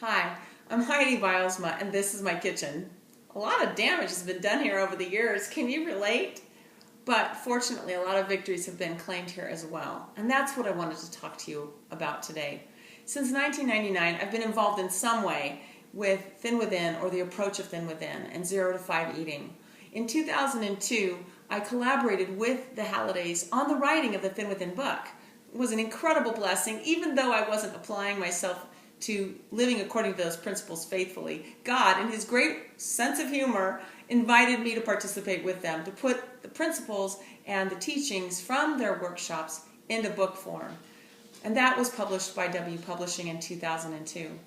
Hi, I'm Heidi Bilesma, and this is my kitchen. A lot of damage has been done here over the years. Can you relate? But fortunately, a lot of victories have been claimed here as well. And that's what I wanted to talk to you about today. Since 1999, I've been involved in some way with Thin Within, or the approach of Thin Within, and 0 to 5 eating. In 2002, I collaborated with the Hallidays on the writing of the Thin Within book. It was an incredible blessing, even though I wasn't applying myself to living according to those principles faithfully. God, in His great sense of humor, invited me to participate with them, to put the principles and the teachings from their workshops into book form. And that was published by W Publishing in 2002.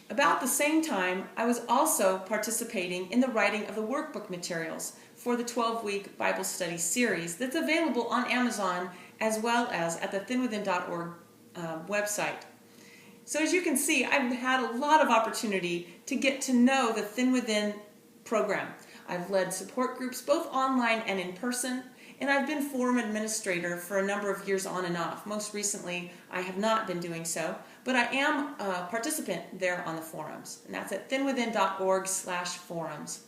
About the same time, I was also participating in the writing of the workbook materials for the 12-week Bible study series that's available on Amazon as well as at the thinwithin.org website. So as you can see, I've had a lot of opportunity to get to know the Thin Within program. I've led support groups both online and in person, and I've been forum administrator for a number of years on and off. Most recently, I have not been doing so, but I am a participant there on the forums, and that's at thinwithin.org/forums.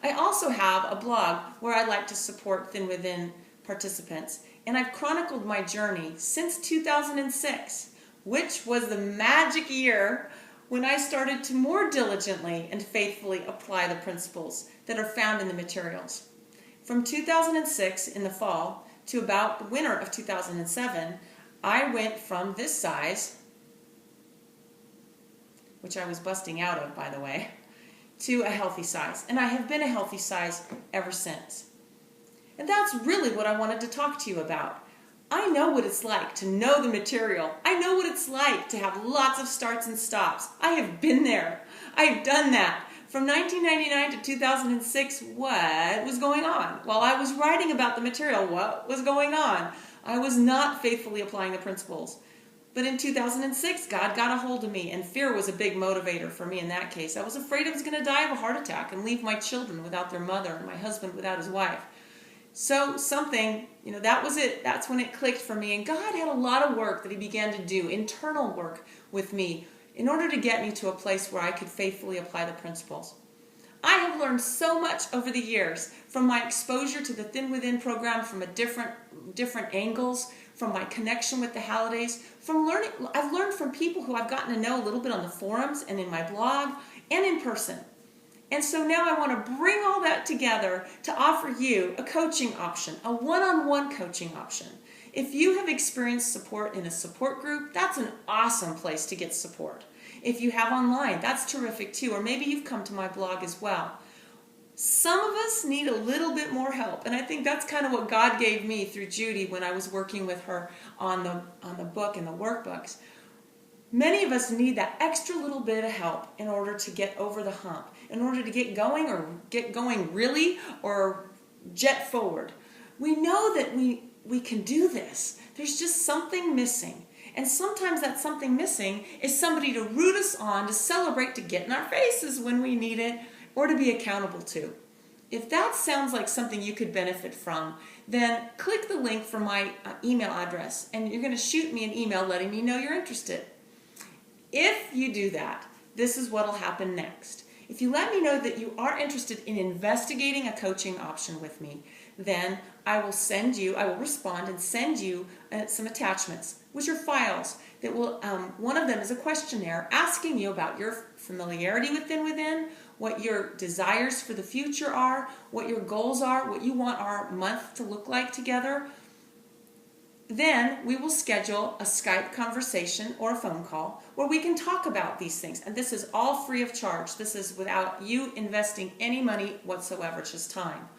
I also have a blog where I like to support Thin Within participants, and I've chronicled my journey since 2006, which was the magic year when I started to more diligently and faithfully apply the principles that are found in the materials. From 2006 in the fall to about the winter of 2007, I went from this size, which I was busting out of, by the way, to a healthy size. And I have been a healthy size ever since. And that's really what I wanted to talk to you about. I know what it's like to know the material. I know what it's like to have lots of starts and stops. I have been there. I've done that. From 1999 to 2006, what was going on? While I was writing about the material, what was going on? I was not faithfully applying the principles. But in 2006, God got a hold of me, and fear was a big motivator for me in that case. I was afraid I was going to die of a heart attack and leave my children without their mother and my husband without his wife. So something, that was it. That's when it clicked for me. And God had a lot of work that He began to do, internal work with me, in order to get me to a place where I could faithfully apply the principles. I have learned so much over the years from my exposure to the Thin Within program from different angles, from my connection with the Hallidays, I've learned from people who I've gotten to know a little bit on the forums and in my blog and in person. And so now I want to bring all that together to offer you a coaching option, a one-on-one coaching option. If you have experienced support in a support group, that's an awesome place to get support. If you have online, that's terrific too, or maybe you've come to my blog as well. Some of us need a little bit more help, and I think that's kind of what God gave me through Judy when I was working with her on the book and the workbooks. Many of us need that extra little bit of help in order to get over the hump, in order to get going, or get going really, or jet forward. We know that we can do this. There's just something missing. And sometimes that something missing is somebody to root us on, to celebrate, to get in our faces when we need it, or to be accountable to. If that sounds like something you could benefit from, then click the link for my email address, and you're going to shoot me an email letting me know you're interested. If you do that, this is what will happen next. If you let me know that you are interested in investigating a coaching option with me, then I will respond and send you some attachments, which are files that will, one of them is a questionnaire asking you about your familiarity with Thin Within, what your desires for the future are, what your goals are, what you want our month to look like together. Then we will schedule a Skype conversation or a phone call where we can talk about these things. And this is all free of charge. This is without you investing any money whatsoever, it's just time.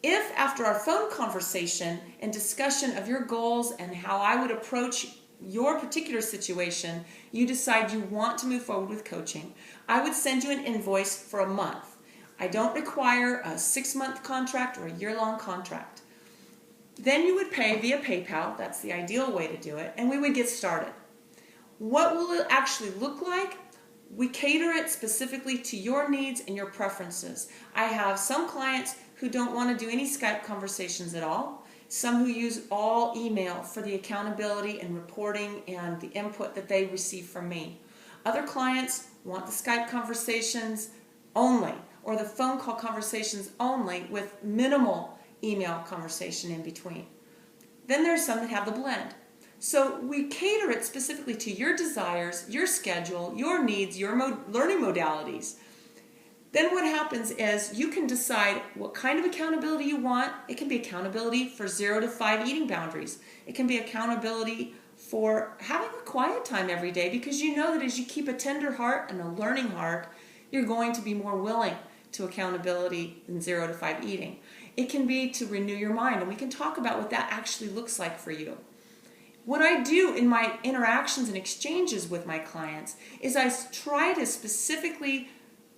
If after our phone conversation and discussion of your goals and how I would approach your particular situation, you decide you want to move forward with coaching, I would send you an invoice for a month. I don't require a 6-month contract or a year-long contract. Then you would pay via PayPal, that's the ideal way to do it, and we would get started. What will it actually look like? We cater it specifically to your needs and your preferences. I have some clients who don't want to do any Skype conversations at all, some who use all email for the accountability and reporting and the input that they receive from me. Other clients want the Skype conversations only, or the phone call conversations only with minimal email conversation in between. Then there's some that have the blend. So we cater it specifically to your desires, your schedule, your needs, your learning modalities. Then what happens is you can decide what kind of accountability you want. It can be accountability for 0 to 5 eating boundaries. It can be accountability for having a quiet time every day, because you know that as you keep a tender heart and a learning heart, you're going to be more willing to accountability than 0 to 5 eating. It can be to renew your mind, and we can talk about what that actually looks like for you. What I do in my interactions and exchanges with my clients is I try to specifically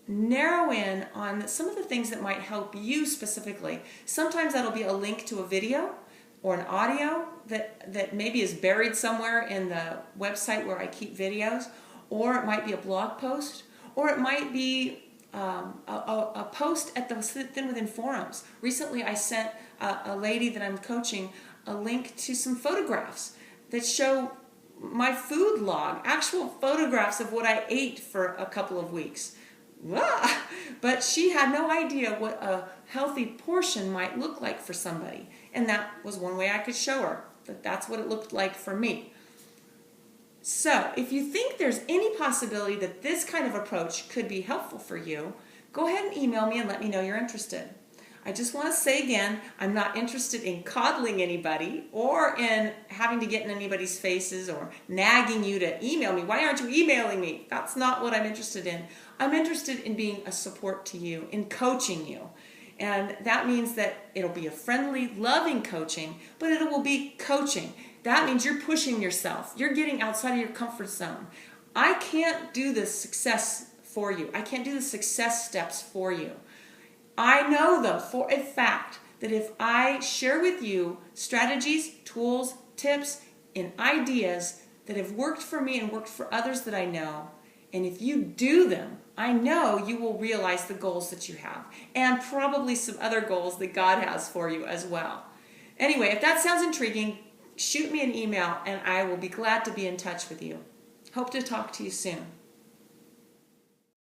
narrow in on some of the things that might help you specifically. Sometimes that'll be a link to a video or an audio that maybe is buried somewhere in the website where I keep videos, or it might be a blog post, or it might be a post at the Thin Within forums. Recently I sent a lady that I'm coaching a link to some photographs that show my food log, actual photographs of what I ate for a couple of weeks. But she had no idea what a healthy portion might look like for somebody. And that was one way I could show her that that's what it looked like for me. So if you think there's any possibility that this kind of approach could be helpful for you, go ahead and email me and let me know you're interested. I just want to say again, I'm not interested in coddling anybody or in having to get in anybody's faces or nagging you to email me. Why aren't you emailing me? That's not what I'm interested in. I'm interested in being a support to you, in coaching you. And that means that it'll be a friendly, loving coaching, but it will be coaching. That means you're pushing yourself. You're getting outside of your comfort zone. I can't do the success for you. I can't do the success steps for you. I know, though, for a fact that if I share with you strategies, tools, tips, and ideas that have worked for me and worked for others that I know, and if you do them, I know you will realize the goals that you have, and probably some other goals that God has for you as well. Anyway, if that sounds intriguing, shoot me an email, and I will be glad to be in touch with you. Hope to talk to you soon.